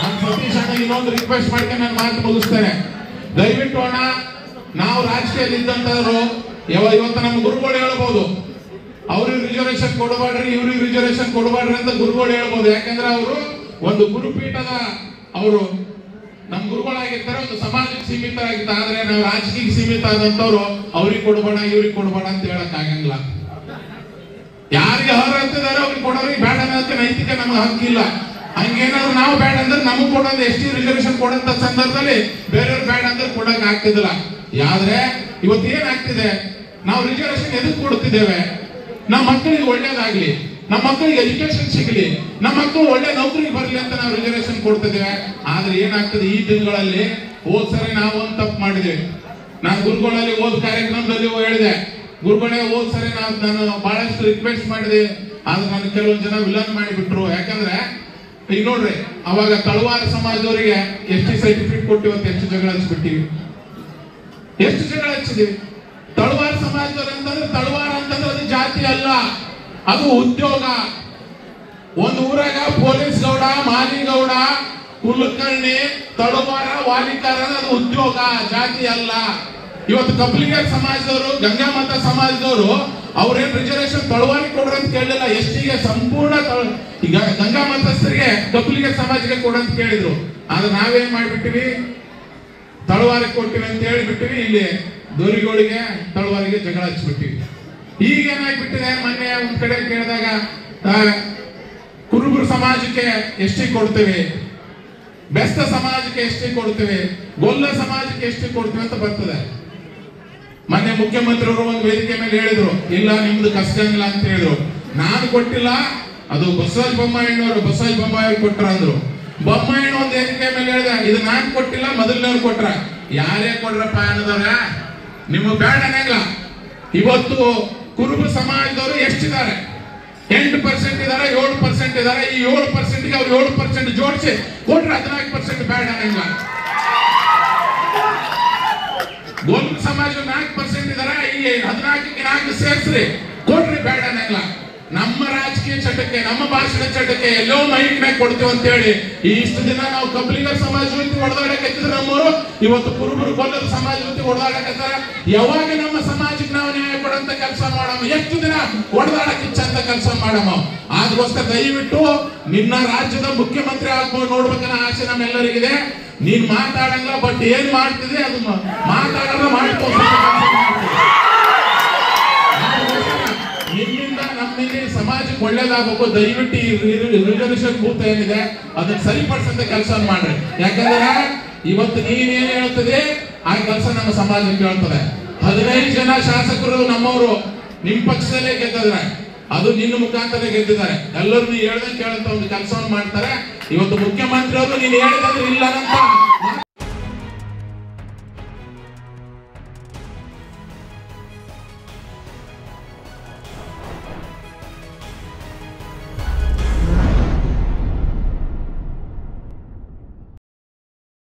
ನಾನು ಸತೀಶ್ ಅಣ್ಣ ಇನ್ನೊಂದು ರಿಕ್ವೆಸ್ಟ್ ಮಾಡ್ಕೊಂಡು ನಾನು ಮಾತು ಮುಗಿಸ್ತೇನೆ. ದಯವಿಟ್ಟು ಅಣ್ಣ, ನಾವು ರಾಜಕೀಯದಲ್ಲಿ ಇದ್ದಂತವ್ರು ಇವತ್ತು ನಮ್ಮ ಗುರುಗಳು ಹೇಳ್ಬೋದು, ಅವ್ರಿಗೆ ರಿಸರ್ವೇಶನ್ ಕೊಡಬಾರ್ರಿ, ಇವ್ರಿಗೆ ರಿಸರ್ವೇಶನ್ ಕೊಡಬಾರ್ರಿ ಅಂತ ಗುರುಗಳು ಹೇಳ್ಬೋದು. ಯಾಕಂದ್ರೆ ಅವರು ಒಂದು ಗುರುಪೀಠದ ಅವರು ನಮ್ಮ ಗುರುಗಳಾಗಿರ್ತಾರೆ, ಒಂದು ಸಮಾಜಕ್ಕೆ ಸೀಮಿತ ಆಗಿರ್ತಾರೆ. ಆದ್ರೆ ನಾವು ರಾಜಕೀಯಕ್ಕೆ ಸೀಮಿತ ಆದಂತವ್ರು ಅವ್ರಿಗೆ ಕೊಡಬೇಡ ಇವ್ರಿಗೆ ಕೊಡಬೇಡ ಅಂತ ಹೇಳಕ್ ಆಗಂಗಿಲ್ಲ. ಯಾರಿಗೆ ಅರ್ಹ ಅಂತಿದಾರೆ ಅವ್ರಿಗೆ ಕೊಡೋರಿಗೆ ಬೇಡ ಅನ್ನೋದಕ್ಕೆ ನೈತಿಕ ನಮ್ಗೆ ಹಕ್ಕಿಲ್ಲ. ಹಂಗೇನಾದ್ರು ನಾವು ಬೇಡ ಅಂದ್ರೆ ನಮಗ್ ಕೊಡೋದು ಎಷ್ಟಿ ರಿಸರ್ವೇಶನ್ ಕೊಡಂತ ಸಂದರ್ಭದಲ್ಲಿ ಬೇರೆಯವ್ರು ಬೇಡ ಅಂದ್ರೆ ಕೊಡಕ್ ಆಗ್ತಿದಿಲ್ಲ. ಆದ್ರೆ ಇವತ್ತು ಏನಾಗ್ತಿದೆ, ನಾವು ರಿಸರ್ವೇಶನ್ ಎದಕ್ ಕೊಡ್ತಿದ್ದೇವೆ? ನಮ್ಮ ಮಕ್ಕಳಿಗೆ ಒಳ್ಳೇದಾಗ್ಲಿ, ನಮ್ಮ ಮಕ್ಕಳಿಗೆ ಎಜುಕೇಶನ್ ಸಿಗಲಿ, ನಮ್ಮ ಮಕ್ಕಳು ಒಳ್ಳೆ ನೌಕರಿಗೆ ಬರಲಿ ಅಂತ ನಾವು ರಿಸರ್ವೇಶನ್ ಕೊಡ್ತಿದ್ದೇವೆ. ಆದ್ರೆ ಏನಾಗ್ತದೆ, ಈ ದಿನಗಳಲ್ಲಿ ಹೋದ್ ಸರಿ ನಾವು ಒಂದು ತಪ್ಪು ಮಾಡಿದ್ದೇವೆ. ನಾನು ಗುರುಗಳಲ್ಲಿ ಓದ್ ಕಾರ್ಯಕ್ರಮದಲ್ಲಿ ಹೇಳಿದೆ, ಗುರುಗಳೇ ಹೋದ್ ಸರಿ ನಾನು ಬಹಳಷ್ಟು ರಿಕ್ವೆಸ್ಟ್ ಮಾಡಿದೆ, ಆದ್ರೆ ನಾನು ಕೆಲವೊಂದು ಜನ ವಿಲನ್ ಮಾಡಿಬಿಟ್ರು. ಯಾಕಂದ್ರೆ ಈಗ ನೋಡ್ರಿ, ಅವಾಗ ತಳವಾರ ಸಮಾಜದವರಿಗೆ ಎಷ್ಟಿ ಸರ್ಟಿಫಿಕೇಟ್ ಕೊಟ್ಟಿವತ್ತು ಎಷ್ಟು ಜಗಳ ಹಚ್ಚಿಬಿಟ್ಟಿವಿ, ಎಷ್ಟು ಜಗಳ ಹಚ್ಚಿದೀವಿ. ತಳವಾರ ಸಮಾಜದವ್ರು ಅಂತಂದ್ರೆ ತಳವಾರ ಅಂತಂದ್ರೆ ಅದು ಜಾತಿ ಅಲ್ಲ, ಅದು ಉದ್ಯೋಗ. ಒಂದು ಊರಾಗ ಪೊಲೀಸ್ ಗೌಡ, ಮಾಲಿಗೌಡ, ಕುಲಕರ್ಣಿ, ತಳವಾರ, ವಾಲಿಕಾರ ಅದು ಉದ್ಯೋಗ, ಜಾತಿ ಅಲ್ಲ. ಇವತ್ತು ಕಬ್ಲಿಗರ್ ಸಮಾಜದವರು, ಗಂಗಾಮತ ಸಮಾಜದವರು ಅವ್ರೇನ್ ರಿಸರ್ವೇಶನ್ ತಳವಾರಿ ಕೊಡ್ರಿ ಅಂತ ಕೇಳಲಿಲ್ಲ, ಎಷ್ಟಿಗೆ ಸಂಪೂರ್ಣ ಈಗ ಗಂಗಾಮತಸ್ಥರಿಗೆ ಕಬ್ಲಿಗರ್ ಸಮಾಜಕ್ಕೆ ಕೊಡಂತ ಕೇಳಿದ್ರು. ಆದ್ರೆ ನಾವೇನ್ ಮಾಡ್ಬಿಟ್ಟಿವಿ, ತಳವಾರಿ ಕೊಟ್ಟಿವಿ ಅಂತ ಹೇಳಿಬಿಟ್ಟಿವಿ. ಇಲ್ಲಿ ದೋರಿಗಳಿಗೆ ತಳವಾರಿಗೆ ಜಗಳ ಹಚ್ಚಿಬಿಟ್ಟಿವಿ. ಈಗೇನಾಗ್ಬಿಟ್ಟಿದೆ, ಮೊನ್ನೆ ಒಂದ್ ಕಡೆ ಕೇಳಿದಾಗ ಕುರುಬರು ಸಮಾಜಕ್ಕೆ ಎಷ್ಟಿ ಕೊಡ್ತೇವೆ, ಬೆಸ್ತ ಸಮಾಜಕ್ಕೆ ಎಷ್ಟಿ ಕೊಡ್ತೇವೆ, ಗೊಲ್ಲ ಸಮಾಜಕ್ಕೆ ಎಷ್ಟಿ ಕೊಡ್ತೇವೆ ಅಂತ ಬರ್ತದೆ. ಮೊನ್ನೆ ಮುಖ್ಯಮಂತ್ರಿಯವರು ಒಂದು ವೇದಿಕೆ ಮೇಲೆ ಹೇಳಿದ್ರು, ಇಲ್ಲ ನಿಮ್ದು ಕಷ್ಟಂಗಿಲ್ಲ ಅಂತ ಹೇಳಿದ್ರು. ನಾನು ಕೊಟ್ಟಿಲ್ಲ, ಅದು ಬಸವರಾಜ ಬೊಮ್ಮಾಯಿ ಕೊಟ್ರ ಅಂದ್ರು. ಬೊಮ್ಮಾಯಿ ಒಂದು ವೇದಿಕೆ ಮೇಲೆ ಹೇಳಿದೆ, ಇದು ನಾನ್ ಕೊಟ್ಟಿಲ್ಲ, ಮೊದಲನೇವ್ರು ಕೊಟ್ರ. ಯಾರೇ ಕೊಡ್ರಪ್ಪ ಅನ್ನೋದವ್ರ ನಿಮಗ್ ಬೇಡ ಅನ್ನಂಗಿಲ್ಲ. ಇವತ್ತು ಕುರುಬ ಸಮಾಜದವರು ಎಷ್ಟಿದ್ದಾರೆ? 8% ಇದಾರೆ, 7% ಇದಾರೆ. ಈ 7%ಗೆ ಅವ್ರು 7% ಜೋಡಿಸಿ ಕೊಟ್ರೆ 14% ಬೇಡ ಅನ್ನಂಗಿಲ್ಲ. ಗೋಲ್ಕ ಸಮಾಜ 4% ಇದಾರೆ, ಈ 14ಕ್ಕೆ 4 ಸೇರಿಸ್ರಿ ಕೊಟ್ರಿ ಬೇಡ ಅನ್ನಂಗಿಲ್ಲ. ನಮ್ಮ ರಾಜಕೀಯ ಚಟಕ್ಕೆ, ನಮ್ಮ ಭಾಷಣ ಚಟಕ್ಕೆ ಎಲ್ಲೋ ಮೈಕ್ನಾಗ ಕೊಡ್ತೀವಿ ಅಂತ ಹೇಳಿ ಇಷ್ಟು ದಿನ ನಾವು ಕಬ್ಲಿಗರ್ ಸಮಾಜ ಜೊತೆ ಹೊಡೆದಾಡಕತ್ತಿದ್ರು ನಮ್ಮವರು, ಇವತ್ತು ಕುರುಬರು ಗೊಲ್ಲದ ಸಮಾಜ ಜೊತೆ ಹೊಡೆದಾಡಕತ್ತಾರ. ಯಾವಾಗ ನಮ್ಮ ಸಮಾಜಕ್ಕೆ ನಾವು ನ್ಯಾಯ ಕೊಡಂತ ಕೆಲಸ ಮಾಡಮ್ಮ, ಎಷ್ಟು ದಿನ ಹೊಡೆದಾಡಕ್ಕಿಚ್ಚಂತ ಕೆಲಸ ಮಾಡಮ್ಮ. ಅದಕ್ಕೋಸ್ಕರ ದಯವಿಟ್ಟು ನಿನ್ನ ರಾಜ್ಯದ ಮುಖ್ಯಮಂತ್ರಿ ಆಗ್ಬೋದು ನೋಡ್ಬೇಕನ್ನ ಆಸೆ ನಮ್ಮೆಲ್ಲರಿಗಿದೆ. ನೀನ್ ಮಾತಾಡಂಗ, ಬಟ್ ಏನ್ ಮಾಡ್ತಿದೆ ಅದು ಮಾತಾಡಲ್ಲ ಮಾಡ್ಕೊಂಡು ನಿಮ್ಮಿಂದ ನಮ್ಮಿಂದ ಸಮಾಜಕ್ಕೆ ಒಳ್ಳೇದಾಗಬೇಕು. ದಯವಿಟ್ಟು ಈ ರಿಸರ್ವೇಶನ್ ಭೂತ ಏನಿದೆ ಅದನ್ನ ಸರಿಪಡಿಸಂತ ಕೆಲಸ ಮಾಡ್ರಿ. ಯಾಕಂದ್ರೆ ಇವತ್ತು ನೀನೇನ್ ಹೇಳ್ತದೆ ಆ ಕೆಲಸ ನಮ್ಮ ಸಮಾಜಕ್ಕೆ ಹೇಳ್ತದೆ. 15 ಜನ ಶಾಸಕರು ನಮ್ಮವರು ನಿಮ್ ಪಕ್ಷದಲ್ಲೇ ಗೆದ್ದಿದ್ರೆ, ಅದು ನಿನ್ನ ಮುಖಾಂತರ ಗೆದ್ದಿದ್ದಾರೆ. ಎಲ್ಲರೂ ನೀ ಹೇಳ್ದಂಗೆ ಕೇಳಂತ ಒಂದು ಕೆಲಸವನ್ನು ಮಾಡ್ತಾರೆ. ಇವತ್ತು ಮುಖ್ಯಮಂತ್ರಿ ಅವರು ನೀನು ಹೇಳಿದ್ರೆ ಇಲ್ಲ ಅಂತ